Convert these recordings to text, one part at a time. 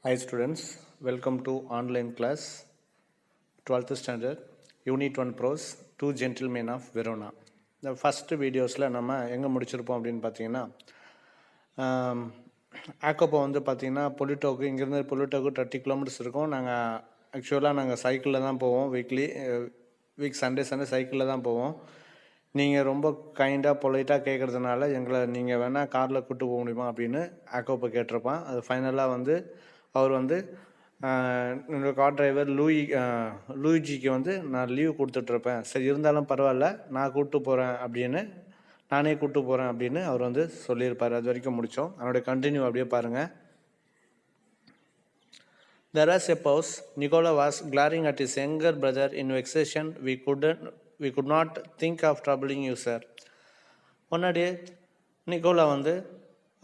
Hi students, welcome to online class 12th standard Unit 1 Prose, Two Gentlemen of Verona. The first videosல நம்ம எங்கே முடிச்சிருப்போம் அப்படின்னு பார்த்தீங்கன்னா ஆக்கோப்போ வந்து பார்த்தீங்கன்னா பொலிட்டோக்கு இங்கேருந்து பொலிட்டோக்கு 30 கிலோமீட்டர்ஸ் இருக்கும். நாங்கள் சைக்கிளில் தான் போவோம். வீக் சண்டே சைக்கிளில் தான் போவோம். நீங்கள் ரொம்ப கைண்டாக பொலைட்டாக கேட்குறதுனால நீங்கள் வேணால் காரில் கூப்பிட்டு போக முடியுமா அப்படின்னு ஆக்கோப்போ கேட்டிருப்பான். அது ஃபைனலாக வந்து அவர் வந்து என்னோடய கார் டிரைவர் லூயிஜிக்கு வந்து நான் லீவ் கொடுத்துட்ருப்பேன், சரி இருந்தாலும் பரவாயில்ல நான் நானே கூப்பிட்டு போகிறேன் அப்படின்னு அவர் வந்து சொல்லியிருப்பார். அது வரைக்கும் முடித்தோம். அதனுடைய கண்டினியூ அப்படியே பாருங்கள். There was a pause. Nicola was glaring at his younger brother in vexation. We could not think of troubling you, sir. முன்னாடியே நிக்கோலா வந்து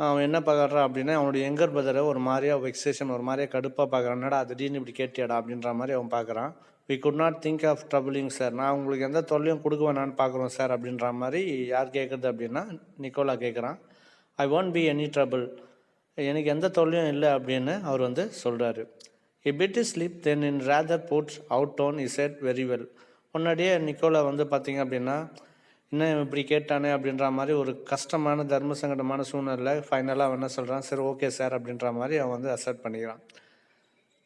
அவன் என்ன பார்க்குறான் அப்படின்னா அவனுடைய யங்கர் பிரதரை ஒரு மாதிரியா வெக்ஸேஷன், ஒரு மாதிரியா கடுப்பாக பார்க்குறான். என்னடா திடீர்னு இப்படி கேட்டியாடா அப்படின்ற மாதிரி அவன் பார்க்குறான். We could not think of troubling sir, நான் உங்களுக்கு எந்த தொல்லையும் கொடுக்க வேணான்னு பார்க்குறோம் சார் அப்படின்ற மாதிரி யார் கேட்குறது அப்படின்னா நிக்கோலா கேட்குறான். I won't be any trouble, எனக்கு எந்த தொல்லையும் இல்லை அப்படின்னு அவர் வந்து சொல்கிறாரு. A bit sleep then in rather puts out tone he said very well. முன்னாடியே நிக்கோலா வந்து பார்த்தீங்க அப்படின்னா இன்னும் இப்படி கேட்டானே அப்படின்ற மாதிரி ஒரு கஷ்டமான தர்ம சங்கடமான சூழ்நிலை ஃபைனலாக அவன் என்ன சொல்கிறான், சரி ஓகே சார் அப்படின்ற மாதிரி அவன் வந்து அக்செப்ட் பண்ணிக்கிறான்.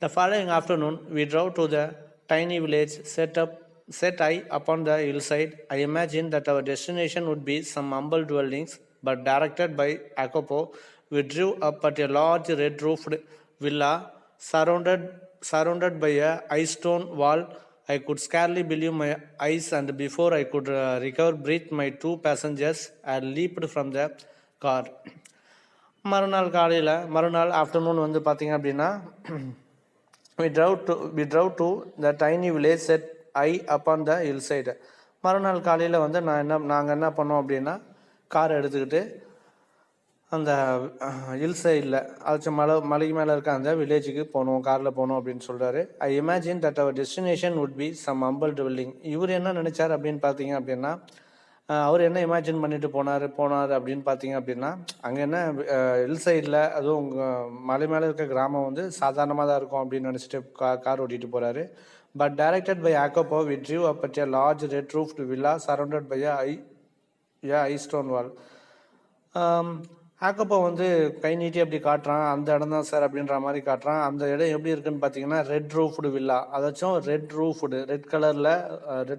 The following afternoon we drove to the tiny village set high upon the hillside. I imagined that our destination would be some humble dwellings, but directed by Jacopo, we drew up at a large red-roofed villa surrounded by a high stone wall. I could scarcely believe my eyes, and before I could recover breath, my two passengers had leaped from the car. மறுநாள் afternoon வந்து பார்த்தீங்க அப்படின்னா we drove to the tiny village set high upon the hillside. மறுநாள் காலையில் வந்து நாங்கள் என்ன பண்ணோம் அப்படின்னா காரை எடுத்துக்கிட்டு அந்த ஹில் சைடில் அதாச்சும் மலைக்கு மேலே இருக்க அந்த வில்லேஜுக்கு போகணும், காரில் போகணும் அப்படின்னு சொல்கிறாரு. ஐ இமேஜின் தட் அவர் destination would be some humble dwelling. இவர் என்ன நினச்சார் அப்படின்னு பார்த்தீங்க அப்படின்னா அவர் என்ன இமேஜின் பண்ணிட்டு போனார் அப்படின்னு பார்த்தீங்க அப்படின்னா அங்கே என்ன ஹில் சைடில் அதுவும் உங்கள் மலை மேலே இருக்க கிராமம் வந்து சாதாரணமாக தான் இருக்கும் அப்படின்னு நினச்சிட்டு கார் ஓட்டிகிட்டு போகிறாரு. But directed by Jacopo we drove up at a large red roofed villa surrounded by a stone wall. Jacopo வந்து கை நீட்டி அப்படி காட்டுறான், அந்த இடம் தான் சார் அப்படின்ற மாதிரி காட்டுறான். அந்த இடம் எப்படி இருக்குன்னு பார்த்தீங்கன்னா ரெட் ரூஃப்டு வில்லா, அதாச்சும் ரெட்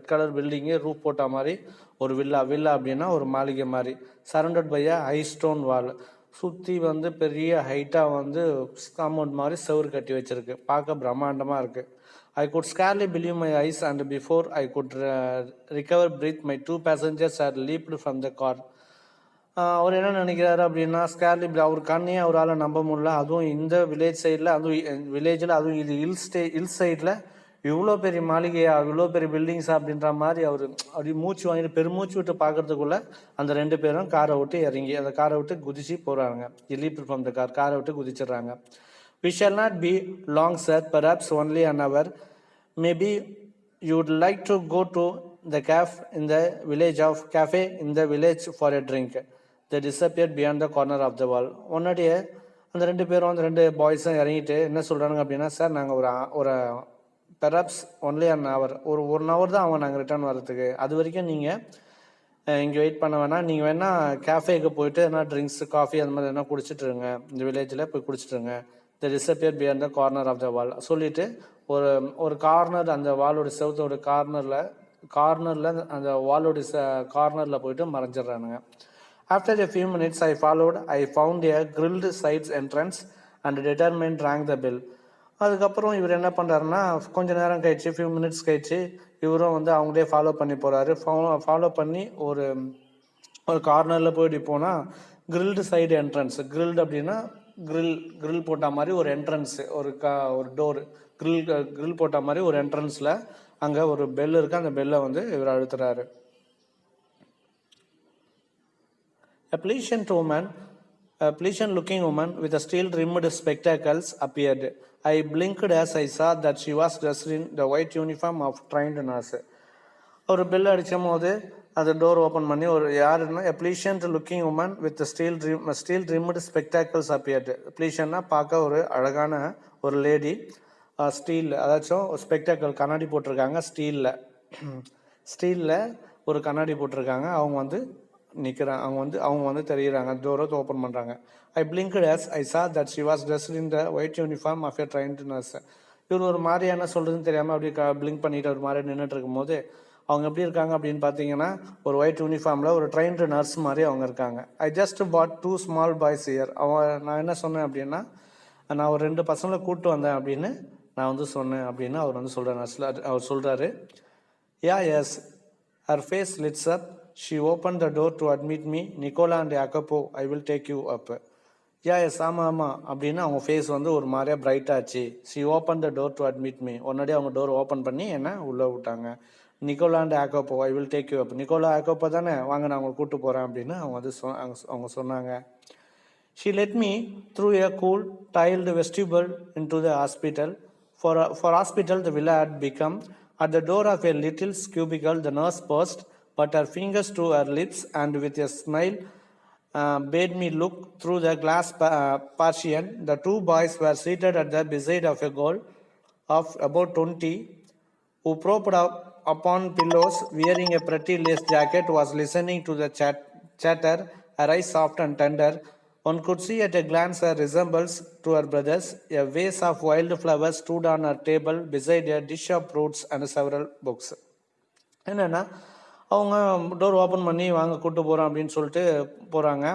கலர் பில்டிங்கு ரூஃப் போட்ட மாதிரி ஒரு வில்லா அப்படின்னா ஒரு மாளிகை மாதிரி. Surrounded by high stone wall, சுற்றி வந்து பெரிய ஹைட்டாக வந்து காம்பவுண்ட் மாதிரி செவுறு கட்டி வச்சிருக்கு, பார்க்க பிரம்மாண்டமாக இருக்குது. I could scarcely believe my eyes, and before I could recover breath, my two passengers had leaped from the car. அவர் என்ன நினைக்கிறாரு அப்படின்னா ஸ்கேர்லி அவர் கண்ணையே அவரால் நம்ப முடியல. அதுவும் இந்த வில்லேஜ் சைடில், அதுவும் இது ஹில் சைடில் இவ்வளோ பெரிய மாளிகையா, இவ்வளோ பெரிய பில்டிங்ஸா அப்படின்ற மாதிரி அவர் அப்படி மூச்சு வாங்கிட்டு பெருமூச்சு விட்டு பார்க்கறதுக்குள்ள அந்த ரெண்டு பேரும் காரை விட்டு இறங்கி அந்த காரை விட்டு குதிச்சு போகிறாங்க. லீப் ஃப்ரம் த காரை விட்டு குதிச்சிடுறாங்க. We shall not be long, sir, perhaps only an hour. Maybe you would like to go to the cafe in the village for a drink. They disappeared beyond the corner of the wall. ஒன்னாடியே அந்த ரெண்டு பாய்ஸும் இறங்கிட்டு என்ன சொல்கிறாங்க அப்படின்னா, sir நாங்கள் ஒரு perhaps only an hour, ஒரு hour தான் ஆகும் நாங்கள் ரிட்டர்ன் வர்றதுக்கு. அது வரைக்கும் நீங்கள் இங்கே வெயிட் பண்ண வேணாம், நீங்கள் வேணால் கேஃபேக்கு போயிட்டு எதனா ட்ரிங்க்ஸ் காஃபி அந்த மாதிரி எதனா குடிச்சிட்ருங்க, இந்த வில்லேஜில் போய் குடிச்சிட்ருங்க. The disappear beyond the corner of the wall சொல்லிட்டு ஒரு கார்னர், அந்த வாலோட செவத்தோட கார்னரில் அந்த வாலோட கார்னரில் போயிட்டு மறைஞ்சிட்றானுங்க. After a few minutes I followed. I found a grilled sides entrance and determined rang the bell. அதுக்கப்புறம் இவர் என்ன பண்ணுறாருன்னா கொஞ்ச நேரம் கழிச்சு, ஃபியூ மினிட்ஸ் கழிச்சு இவரும் வந்து அவங்களே ஃபாலோ பண்ணி போகிறாரு. ஃபாலோ பண்ணி ஒரு கார்னரில் போயிட்டு போனால் கிரில்டு சைடு என்ட்ரன்ஸ், கிரில்டு அப்படின்னா கிரில் போட்ட மாதிரி ஒரு என்ட்ரன்ஸு, ஒரு டோர் கிரில் போட்ட மாதிரி ஒரு என்ட்ரன்ஸில் அங்கே ஒரு பெல் இருக்குது. அந்த பெல்லை வந்து இவர் அழுத்துறாரு. A pleasant looking woman with a steel-rimmed spectacles appeared. I blinked as I saw that she was dressed in the white uniform of trained nurse. ஒரு பெல் அடிக்கும் போது அந்த டோர் ஓப்பன் பண்ணி ஒரு யாருன்னா pleasant looking woman with steel rimmed spectacles appeared. ப்ளீஷன்னா பார்க்க ஒரு அழகான ஒரு லேடி, ஸ்டீல் அதாச்சும் ஸ்பெக்டாக்கிள் கண்ணாடி போட்டிருக்காங்க, ஸ்டீலில் ஒரு கண்ணாடி போட்டிருக்காங்க. அவங்க வந்து நிற்கிறாங்க, அவங்க வந்து தெரியுறாங்க, டோரை ஓப்பன் பண்ணுறாங்க. ஐ பிளிங்க்டு as I saw that she was dressed in the white uniform of a trained nurse. இவர் ஒரு மாதிரி என்ன சொல்கிறதுன்னு தெரியாமல் அப்படியே பிளிங்க் பண்ணிட்டு ஒரு மாதிரி நின்றுட்டு இருக்கும்போது அவங்க எப்படி இருக்காங்க அப்படின்னு பார்த்தீங்கன்னா, ஒரு ஒயிட் யூனிஃபார்மில் ஒரு ட்ரெயின்டு நர்ஸ் மாதிரி அவங்க இருக்காங்க. I just but 2 small boys year. நான் என்ன சொன்னேன் அப்படின்னா, நான் ஒரு 2 பசங்களை கூப்பிட்டு வந்தேன் அப்படின்னு நான் வந்து சொன்னேன் அப்படின்னு அவர் வந்து சொல்கிறார். அவர் சொல்கிறாரு, as her face lit up. She open the door to admit me. Nicola and Jacopo, I will take you up. Yes ஆமாம் அப்படின்னு அவங்க ஃபேஸ் வந்து ஒரு மாதிரியா பிரைட்டாச்சு. She open the door to admit me. உடனடியே அவங்க டோர் ஓப்பன் பண்ணி என்ன உள்ளே விட்டாங்க. Nicola and Jacopo, I will take you up. Nicola Jacopo தானே, வாங்க நான் அவங்களை கூப்பிட்டு போகிறேன் அப்படின்னு அவங்க வந்து அவங்க சொன்னாங்க. She let me through a cool tiled vestibule into the hospital. For hospital the villa had become. At the door of a little cubicle the nurse paused, put her fingers to her lips and with a smile bade me look through the glass partition. The 2 boys were seated at the beside of a girl of about 20 who propped up upon pillows wearing a pretty lace jacket was listening to the chatter, her eyes soft and tender. One could see at a glance her resemblance to her brothers. A vase of wildflowers stood on her table beside a dish of fruits and several books. என்னென்னா அவங்க door open பண்ணி வாங்க கூப்பிட்டு போகிறோம் அப்படின்னு சொல்லிட்டு போகிறாங்க.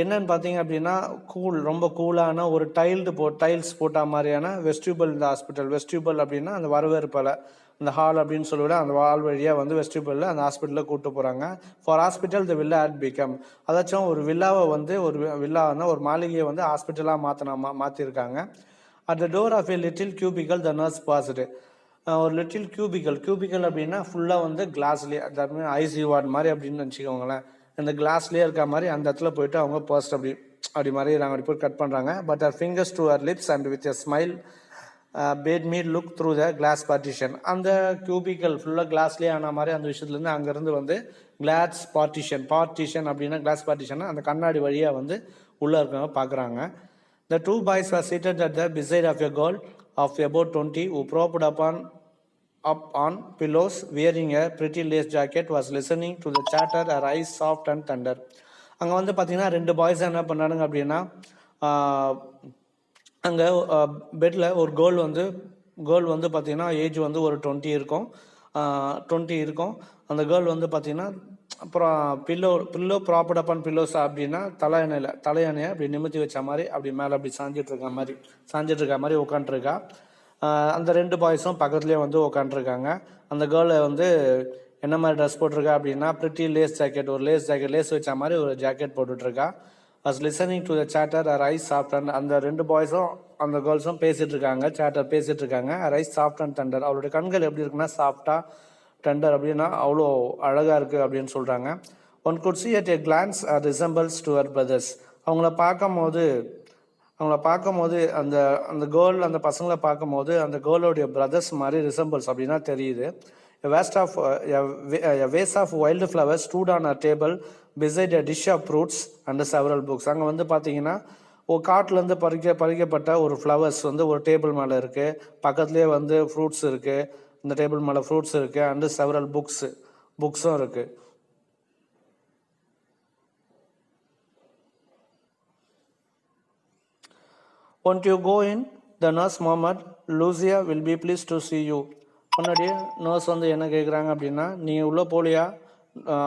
என்னன்னு பார்த்தீங்க அப்படின்னா, ரொம்ப கூலான ஒரு டைல்ஸ் போட்ட மாதிரியான வெஸ்டியூபல் இந்த ஹாஸ்பிட்டல். வெஸ்டியூபல் அப்படின்னா அந்த வரவேற்பலை, இந்த ஹால் அப்படின்னு சொல்லிவிட அந்த வால் வழியாக வந்து வெஸ்டியூபலில் அந்த ஹாஸ்பிட்டலில் கூப்பிட்டு போகிறாங்க. For hospital the villa at become. அதாச்சும் ஒரு வில்லாவை வந்து ஒரு மாளிகையை வந்து ஹாஸ்பிட்டலாக மாற்றிருக்காங்க. At the door of a little cubicle the nurse passed. ஒரு லிட்டில் கியூபிக்கல் அப்படின்னா ஃபுல்லாக வந்து கிளாஸ்லேயே, அதாவது ஐசியூ வார்டு மாதிரி அப்படின்னு நினச்சிக்கோங்களேன். இந்த கிளாஸ்லேயே இருக்க மாதிரி அந்த இடத்துல போயிட்டு அவங்க பர்ஸ்ட் அப்படி மாதிரி அப்படி போய் கட் பண்ணுறாங்க. But her fingers to her lips and with a smile bade me look through the glass partition. அந்த கியூபிக்கல் ஃபுல்லாக கிளாஸ்லேயே ஆன மாதிரி அந்த விஷயத்துலேருந்து அங்கேருந்து வந்து கிளாஸ் பார்ட்டிஷன் அப்படின்னா கிளாஸ் பார்ட்டிஷன்னா அந்த கண்ணாடி வழியாக வந்து உள்ளே இருக்கவங்க பார்க்குறாங்க. The 2 boys were seated at the beside of a girl of about 20 who propped up on pillows wearing a pretty lace jacket was listening to the chatter, her eyes soft and tender. அங்கே வந்து பார்த்தீங்கன்னா 2 boys என்ன பண்ணானுங்க அப்படின்னா, அங்கே பெட்டில் ஒரு girl வந்து பார்த்தீங்கன்னா ஏஜ் வந்து ஒரு 20 இருக்கும். அந்த கேர்ள் வந்து பார்த்தீங்கன்னா அப்புறம் பில்லோ ப்ராப்பர்ட் அப்பான் பில்லோஸ் அப்படின்னா தலையணையை அப்படி நிமித்தி வச்ச மாதிரி அப்படி மேலே அப்படி சாஞ்சிட்டு இருக்க மாதிரி உட்காந்துருக்கா. அந்த 2 பாய்ஸும் பக்கத்துலேயே வந்து உட்காந்துருக்காங்க. அந்த கேர்ளை வந்து என்ன மாதிரி ட்ரெஸ் போட்டிருக்கா அப்படின்னா பிரிட்டி லேஸ் ஜாக்கெட், லேஸ் வச்ச மாதிரி ஒரு ஜாக்கெட் போட்டுட்ருக்கா. Was listening to the chatter, her eyes soft and. அந்த 2 பாய்ஸும் அந்த கேர்ள்ஸும் பேசிகிட்டு இருக்காங்க. Her eyes soft and tender. அவளுடைய கண்கள் எப்படி இருக்குன்னா சாஃப்டாக, டெண்டர் அப்படின்னா அவ்வளோ அழகாக இருக்குது அப்படின்னு சொல்கிறாங்க. One could see at a glance resembles to her brothers. அவங்கள பார்க்கும்போது அந்த கேர்ள் அந்த பசங்களை பார்க்கும்போது அந்த கேர்ளோடைய பிரதர்ஸ் மாதிரி ரிசம்பிள்ஸ் அப்படின்னா தெரியுது. A vase of wildflowers stood on a table beside a dish of fruits and several books. அங்கே வந்து பார்த்தீங்கன்னா ஒரு காட்டிலேருந்து பறிக்கப்பட்ட ஒரு ஃப்ளவர்ஸ் வந்து ஒரு டேபிள் மேலே இருக்குது. பக்கத்துலேயே வந்து ஃப்ரூட்ஸ் இருக்குது. இந்த டேபிள் மேலே ஃப்ரூட்ஸ் இருக்குது அண்டு செவரல் புக்ஸும் இருக்குது. Won't you go in? The nurse murmured. Lucia will be pleased to see you. முன்னாடியே நர்ஸ் வந்து என்ன கேட்குறாங்க அப்படின்னா, நீங்கள் உள்ளே போலியா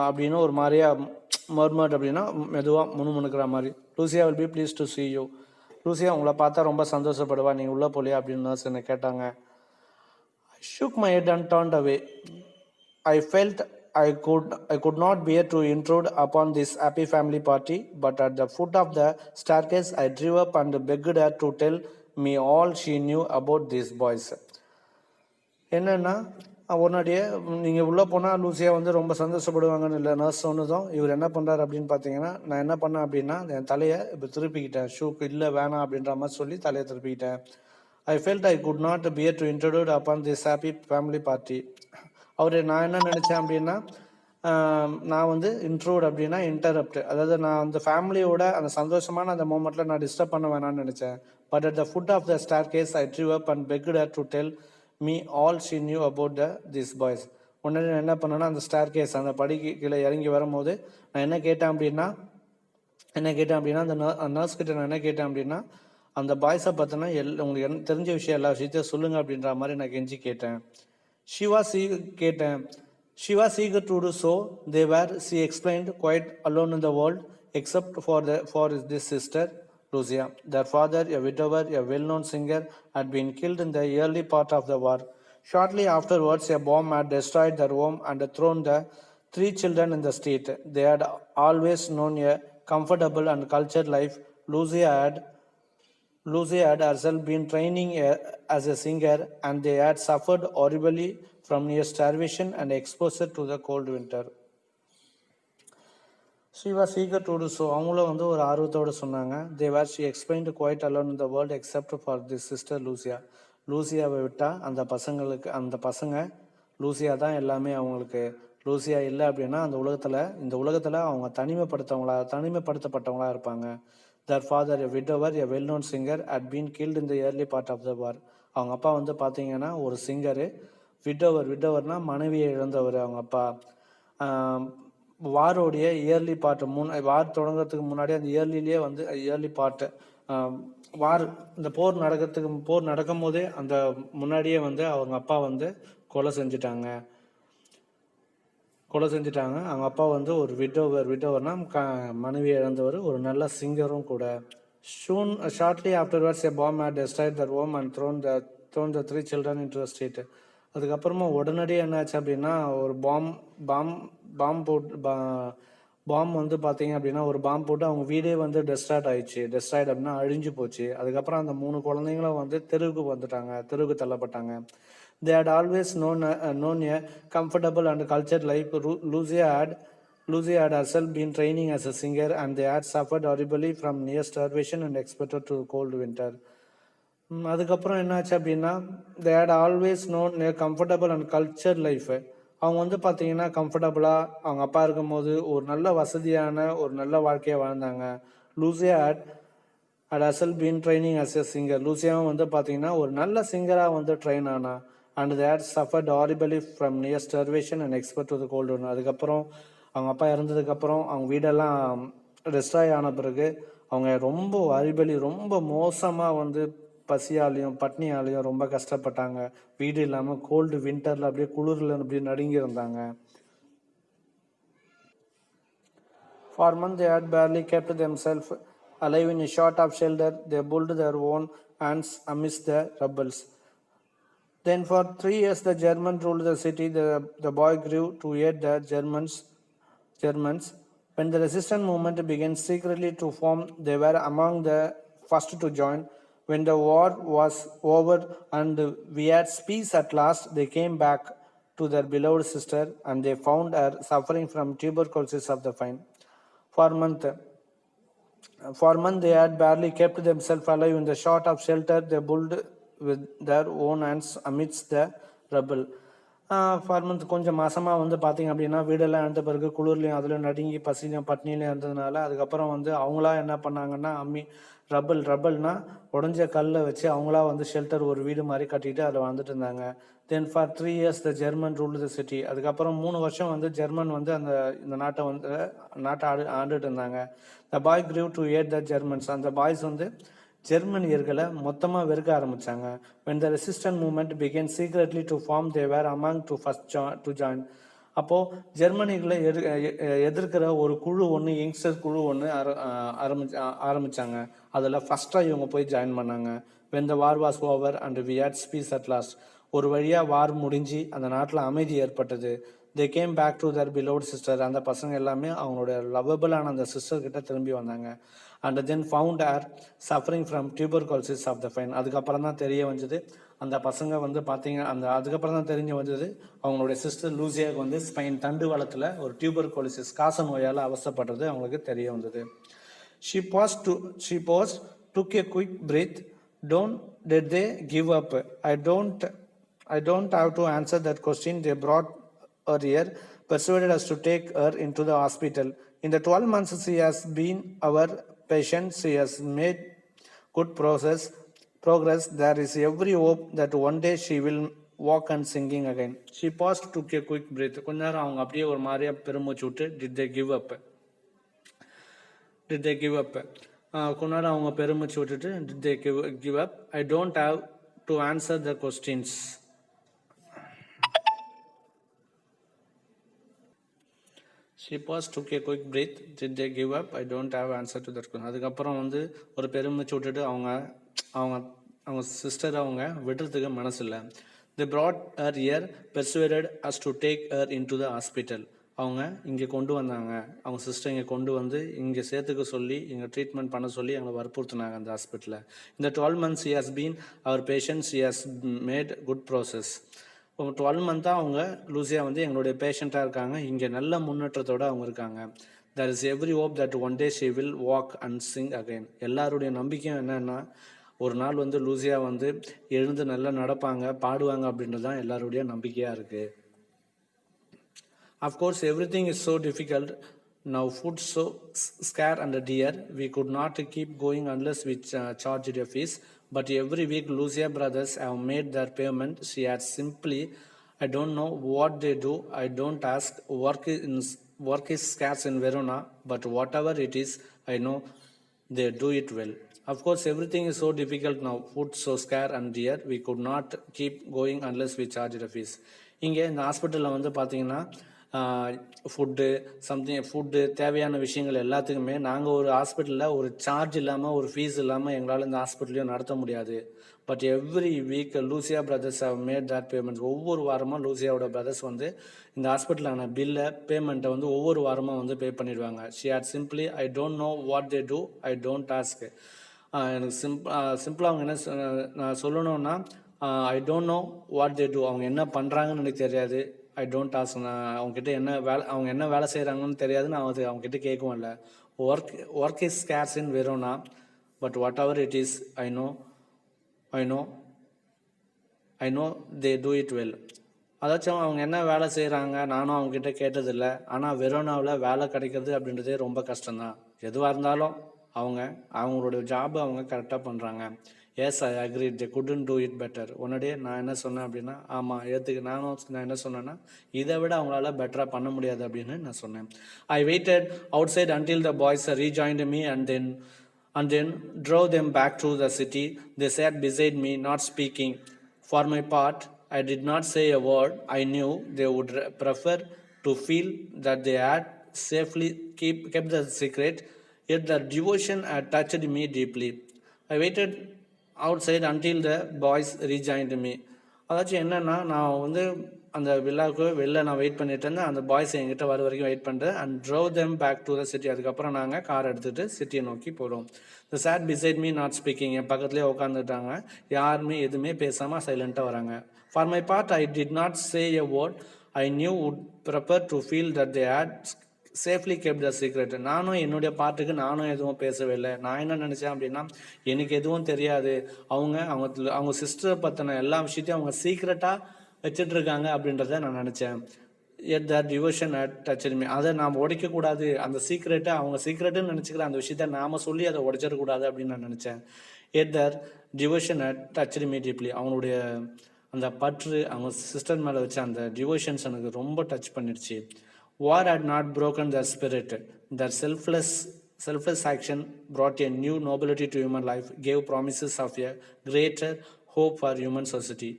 அப்படின்னு ஒரு மாதிரியா மர்மட் அப்படின்னா மெதுவாக முணுமுணுக்கிற மாதிரி. Lucia will be please to see you. Lucia உங்களை பார்த்தா ரொம்ப சந்தோஷப்படுவா, நீங்கள் உள்ளே போலியா அப்படின்னு நர்ஸ் என்ன கேட்டாங்க. I shook my head and turned away. I felt I could not bear to intrude upon this happy family party, but at the foot of the staircase I drew up and begged her to tell me all she knew about these boys. என்னென்னா உடனடியே நீங்கள் உள்ளே போனால் Lucia வந்து ரொம்ப சந்தோஷப்படுவாங்கன்னு இல்லை nurse சொன்னதும் இவர் என்ன பண்ணுறாரு அப்படின்னு பார்த்தீங்கன்னா, நான் என்ன பண்ணேன் அப்படின்னா என் தலையை இப்போ திருப்பிக்கிட்டேன். ஷூக்கு இல்லை வேணாம் அப்படின்ற மாதிரி சொல்லி தலையை திருப்பிக்கிட்டேன். I felt I could not bear to intrude upon this happy family party. நான் என்ன நினச்சேன் அப்படின்னா, நான் வந்து இன்ட்ரூட் அப்படின்னா இன்டரப்ட், அதாவது நான் அந்த ஃபேமிலியோட அந்த சந்தோஷமான அந்த மூமெண்ட்டில் நான் டிஸ்டர்ப் பண்ண வேணாம்னு நினச்சேன். But at the foot of the staircase I drew up and begged her to tell me all she knew about these boys. உடனே நான் என்ன பண்ணேன்னா அந்த ஸ்டார் கேஸ் அந்த படிக்கு கீழே இறங்கி வரும்போது நான் என்ன கேட்டேன் அப்படின்னா அந்த நர்ஸ் கிட்ட நான் என்ன கேட்டேன் அப்படின்னா அந்த பாய்ஸை பார்த்தோன்னா உங்களுக்கு என்ன தெரிஞ்ச விஷயம் எல்லா விஷயத்தையும் சொல்லுங்க அப்படின்ற மாதிரி நான் கெஞ்சி கேட்டேன். She was eager to do so. She explained, quite alone in the world, except for this sister, Lucia. Their father, a widower, a well-known singer, had been killed in the early part of the war. Shortly afterwards, a bomb had destroyed their home and thrown the 3 children in the street. They had always known a comfortable and cultured life. Lucy had herself been training as a singer, and they had suffered horribly from near starvation and exposure to the cold winter. She was eager to do so. அவங்களும் வந்து ஒரு ஆர்வத்தோடு சொன்னாங்க. She explained, quite alone in the world except for this sister Lucia. லூசியாவை விட்டால் அந்த பசங்க Lucia தான் எல்லாமே அவங்களுக்கு. லூசியா இல்லை அப்படின்னா இந்த உலகத்தில் அவங்க தனிமைப்படுத்தப்பட்டவங்களா இருப்பாங்க. Their father, a widower, a well-known singer, had been killed in the early part of the war. அவங்க அப்பா வந்து பார்த்தீங்கன்னா ஒரு சிங்கரு. விடோவர்னா மனைவியை இழந்தவர் அவங்க அப்பா. வாரோடைய இயர்லி பார்ட் வார் தொடங்குறதுக்கு முன்னாடி அந்த இயர்லி பார்ட் இந்த போர் நடக்கும் போதே அந்த முன்னாடியே வந்து அவங்க அப்பா வந்து கொலை செஞ்சுட்டாங்க. அவங்க அப்பா வந்து ஒரு விடோவர்னா மனைவி இழந்தவர், ஒரு நல்ல சிங்கரும் கூட. Shortly afterwards, a bomb had destroyed their home and thrown the 3 children into the street. அதுக்கப்புறமா உடனடியாக என்னாச்சு அப்படின்னா ஒரு பாம் வந்து பார்த்தீங்க அப்படின்னா ஒரு பாம்பு போட்டு அவங்க வீடே வந்து டெஸ்ட்ராய்ட் அப்படின்னா அழிஞ்சு போச்சு. அதுக்கப்புறம் அந்த 3 குழந்தைங்களும் வந்து தெருவுக்கு தள்ளப்பட்டாங்க. They had always known a comfortable and cultured life. Lucia had herself been training as a singer, and they had suffered horribly from near starvation and exposure to cold winter. அதுக்கப்புறம் என்னாச்சு அப்படின்னா they had always known a comfortable and cultured life. அவங்க வந்து பார்த்தீங்கன்னா கம்ஃபர்டபுளாக அவங்க அப்பா இருக்கும்போது ஒரு நல்ல வசதியான ஒரு நல்ல வாழ்க்கையை வாழ்ந்தாங்க. Lucia had herself been training as a singer. லூசியாவும் வந்து பார்த்தீங்கன்னா ஒரு நல்ல சிங்கராக வந்து ட்ரெயின் ஆனா. And they had suffered horribly from near starvation and exposure to the cold winter. அதுக்கப்புறம் அவங்க அப்பா இறந்ததுக்கப்புறம் அவங்க வீடெல்லாம் டெஸ்ட்ராய் ஆன பிறகு அவங்க ரொம்ப மோசமாக வந்து பசியாலையும் பட்னியாலையும் ரொம்ப கஷ்டப்பட்டாங்க. வீடு இல்லாமல் கோல்டு வின்டரில் அப்படியே குளிரில் அப்படியே நடுங்கி இருந்தாங்க. For months they had barely kept themselves alive in a sort of shelter. They built their own hands amidst the rebels. Then for 3 years the Germans ruled the city. The boy grew to hate the Germans. When the resistance movement began secretly to form, they were among the first to join. When the war was over and we had peace at last, they came back to their beloved sister, and they found her suffering from tuberculosis of the vine. For months they had barely kept themselves alive in the sort of shelter they built with their own hands amidst the rubble. For month கொஞ்சம் மாசமாக வந்து பார்த்தீங்க அப்படின்னா வீடெல்லாம் இழந்த பிறகு குளிர்லையும் அதில் நடுங்கி பசிலையும் பட்னிலையும் இருந்ததுனால அதுக்கப்புறம் வந்து அவங்களா என்ன பண்ணாங்கன்னா ரப்பல்னா உடஞ்ச கல்லை வச்சு அவங்களா வந்து ஷெல்டர் ஒரு வீடு மாதிரி கட்டிட்டு அதில் வந்துட்டு இருந்தாங்க. தென் for 3 years the German ruled the city. அதுக்கப்புறம் 3 வருஷம் வந்து ஜெர்மன் வந்து இந்த நாட்டை ஆண்டுட்டு இருந்தாங்க. The boy grew to hate the Germans. அந்த பாய்ஸ் வந்து ஜெர்மனியர்களை மொத்தமாக வெறுக்க ஆரம்பித்தாங்க. when the resistance movement began secretly to form, they were among to first to join. அப்போது ஜெர்மனிகளை எதிர்க்கிற ஒரு குழு ஒன்று யங்ஸ்டர் குழு ஒன்று ஆரம்பித்தாங்க. அதில் ஃபஸ்ட்டாக இவங்க போய் ஜாயின் பண்ணாங்க. when the war was over and we had peace at last. ஒரு வழியாக வார் முடிஞ்சு அந்த நாட்டில் அமைதி ஏற்பட்டது. they came back to their beloved sister. அந்த பசங்க எல்லாமே அவங்களோட லவ்வபிளான அந்த சிஸ்டர் கிட்ட திரும்பி வந்தாங்க. and then found her suffering from tuberculosis of the vine. அதுக்கப்புறம் தான் தெரிய வந்தது அந்த பசங்க வந்து பார்த்தீங்க அதுக்கப்புறம் தான் தெரிய வந்தது அவங்களுடைய சிஸ்டர் லூசியாவுக்கு வந்து ஸ்பைன் தண்டுவளத்தில் ஒரு டியூபர்குலோசிஸ் காச நோயால் அவசப்படுறது அவங்களுக்கு தெரிய வந்தது. she paused, took a quick breath. Did they give up? I don't have to answer that question. They brought her here, persuaded us to take her into the hospital. In the 12 months she has been our patient, she has made good progress. There is every hope that one day she will walk and singing again. She paused, took a quick breath. கொஞ்ச நேரம் அவங்க அப்படியே ஒரு மாதிரியா பெருமூச்சு விட்டு did they give up? கொஞ்ச நேரம் அவங்க பெருமூச்சு விட்டுட்டு did they give up? I don't have to answer the questions. She paused, took a quick breath. Did they give up? I don't have answer to that question. அதுக்கப்புறம் வந்து ஒரு பெருமிச்சு விட்டுட்டு அவங்க அவங்க அவங்க சிஸ்டர் அவங்க விடுறதுக்கு மனசு இல்லை. They brought her here, persuaded us to take her into the hospital. அவங்க இங்கே கொண்டு வந்தாங்க, அவங்க சிஸ்டர் இங்கே கொண்டு வந்து இங்கே சேர்த்துக்க சொல்லி இங்கே ட்ரீட்மெண்ட் பண்ண சொல்லி எங்களை வற்புறுத்தினாங்க அந்த ஹாஸ்பிட்டலில். இந்த 12 months she has been our patient, she has made good process. 12 மந்த்தாக அவங்க லூசியா வந்து எங்களுடைய பேஷண்ட்டாக இருக்காங்க, இங்கே நல்ல முன்னேற்றத்தோடு அவங்க இருக்காங்க. there is every hope that one day she will walk and sing again. எல்லாருடைய நம்பிக்கையும் என்னன்னா ஒரு நாள் வந்து லூசியா வந்து எழுந்து நல்லா நடப்பாங்க, பாடுவாங்க அப்படின்றது தான் எல்லாருடைய நம்பிக்கையாக இருக்குது. Of course, everything is so difficult now. Food so scarce and dear. We could not keep going unless we charged a fees. But every week, Lucia brothers have made their payment. She had simply, I don't know what they do. I don't ask. Work is scarce in Verona, but whatever it is, I know they do it well. Of course, everything is so difficult now. Food so scarce and dear. We could not keep going unless we charged a fees. இங்கே இந்த ஹாஸ்பிட்டலில் வந்து பார்த்தீங்கன்னா food தேவையான விஷயங்கள் எல்லாத்துக்குமே நாங்கள் ஒரு ஹாஸ்பிட்டலில் ஒரு சார்ஜ் இல்லாமல் ஒரு ஃபீஸ் இல்லாமல் எங்களால் இந்த ஹாஸ்பிட்டலையும் நடத்த முடியாது. But every week Lucia brothers have made that payments. ஒவ்வொரு வாரமாக லூசியாவோட பிரதர்ஸ் வந்து இந்த ஹாஸ்பிட்டலான பில்லை பேமெண்ட்டை வந்து ஒவ்வொரு வாரமாக வந்து பே பண்ணிடுவாங்க. She had simply, I don't know what they do, I don't ask. எனக்கு சிம்பிளாக அவங்க என்ன நான் சொல்லணும்னா I don't know what they do, அவங்க என்ன பண்ணுறாங்கன்னு எனக்கு தெரியாது. ஐ டோன்ட் ஆஸ்க், நான் அவங்ககிட்ட அவங்க என்ன வேலை செய்கிறாங்கன்னு தெரியாது, நான் அவங்ககிட்ட கேட்கவும் இல்லை. Work is scares in Verona, but what ever it is I know they do it well. அதாச்சும் அவங்க என்ன வேலை செய்கிறாங்க நானும் அவங்ககிட்ட கேட்டதில்லை, ஆனால் வெரோனாவில் வேலை கிடைக்கிறது அப்படின்றதே ரொம்ப கஷ்டம்தான். எதுவாக இருந்தாலும் அவங்களோட ஜாபை அவங்க கரெக்டாக பண்ணுறாங்க. Yes, I agree, they couldn't do it better. உடனே நான் என்ன சொன்னேன் அப்படின்னா, ஆமாம் நான் என்ன சொன்னேன்னா இதை விட அவங்களால பெட்டராக பண்ண முடியாது அப்படின்னு நான் சொன்னேன். I waited outside until the boys rejoined me and then drove them back to the city. They sat beside me, not speaking. For my part, I did not say a word. I knew they would prefer to feel that they had safely kept the secret, yet the devotion had touched me deeply. I waited outside until the boys rejoined me. அதாச்சும் என்னென்னா நான் வந்து அந்த விழாவுக்கு வெளில நான் wait பண்ணிட்டு இருந்தேன், அந்த பாய்ஸ் என்கிட்ட வர வரைக்கும் வெயிட் பண்ணுறேன். And drove them back to the city. அதுக்கப்புறம் நாங்கள் கார் எடுத்துகிட்டு சிட்டியை நோக்கி போகிறோம். The sat beside me not speaking. என் பக்கத்துலேயே உட்காந்துட்டாங்க, யாருமே எதுவுமே பேசாமல் சைலண்ட்டாக வராங்க. For my part I did not say a word. I knew would prepare to feel that they had safely kept the secret. நானும் என்னுடைய பாட்டுக்கு நானும் எதுவும் பேசவே இல்லை. நான் என்ன நினச்சேன் அப்படின்னா, எனக்கு எதுவும் தெரியாது, அவங்க சிஸ்டரை பற்றின எல்லா விஷயத்தையும் அவங்க சீக்ரெட்டாக வச்சுட்டு இருக்காங்க அப்படின்றத நான் நினச்சேன். Yet the devotion had touch me. அதை நாம் உடைக்கக்கூடாது, அந்த சீக்ரெட்டை அவங்க சீக்ரெட்டுன்னு நினச்சிக்கிற அந்த விஷயத்த நாம் சொல்லி அதை உடைச்சிடக்கூடாது அப்படின்னு நான் நினச்சேன். Yet their devotion had touch me deeply. அவங்களுடைய அந்த பற்று, அவங்க சிஸ்டர் மேலே வச்ச அந்த டிவோஷன்ஸ் எனக்கு ரொம்ப டச் பண்ணிடுச்சு. War had not broken their spirit. Their selfless action brought a new nobility to human life, gave promises of a greater hope for human society.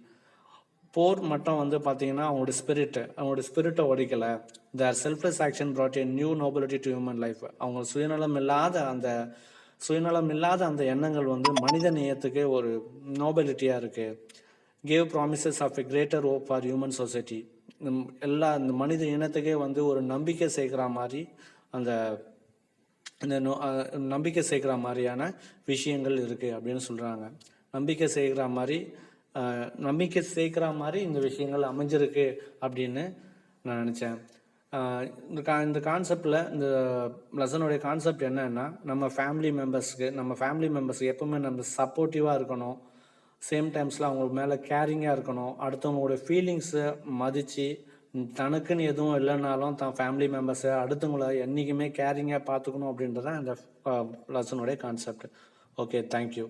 போர் மட்டும் வந்து பார்த்தீங்கன்னா அவங்களோட ஸ்பிரிட்டை உடைக்கலை. Their selfless action brought a new nobility to human life. அவங்க சுயநலம் இல்லாத அந்த எண்ணங்கள் வந்து மனித நேயத்துக்கு ஒரு நோபலிட்டியாக இருக்குது. Gave promises of a greater hope for human society. இந்த மனித இனத்துக்கே வந்து ஒரு நம்பிக்கை சேர்க்குற மாதிரி நம்பிக்கை சேர்க்குற மாதிரியான விஷயங்கள் இருக்குது அப்படின்னு சொல்கிறாங்க. நம்பிக்கை சேர்க்குற மாதிரி இந்த விஷயங்கள் அமைஞ்சிருக்கு அப்படின்னு நான் நினச்சேன். இந்த கான்செப்டில் இந்த லெசனுடைய கான்செப்ட் என்னன்னா, நம்ம ஃபேமிலி மெம்பர்ஸ்க்கு எப்பவுமே நம்ம சப்போர்ட்டிவாக இருக்கணும். சேம் டைம்ஸில் அவங்க மேலே கேரிங்காக இருக்கணும். அடுத்தவங்களோட ஃபீலிங்ஸை மதித்து தனக்குன்னு எதுவும் இல்லைனாலும் தான் ஃபேமிலி மெம்பர்ஸை அடுத்தவங்கள என்றைக்குமே கேரிங்காக பார்த்துக்கணும் அப்படின்றது தான் அந்த லெசனுடைய கான்செப்ட். Okay, thank you.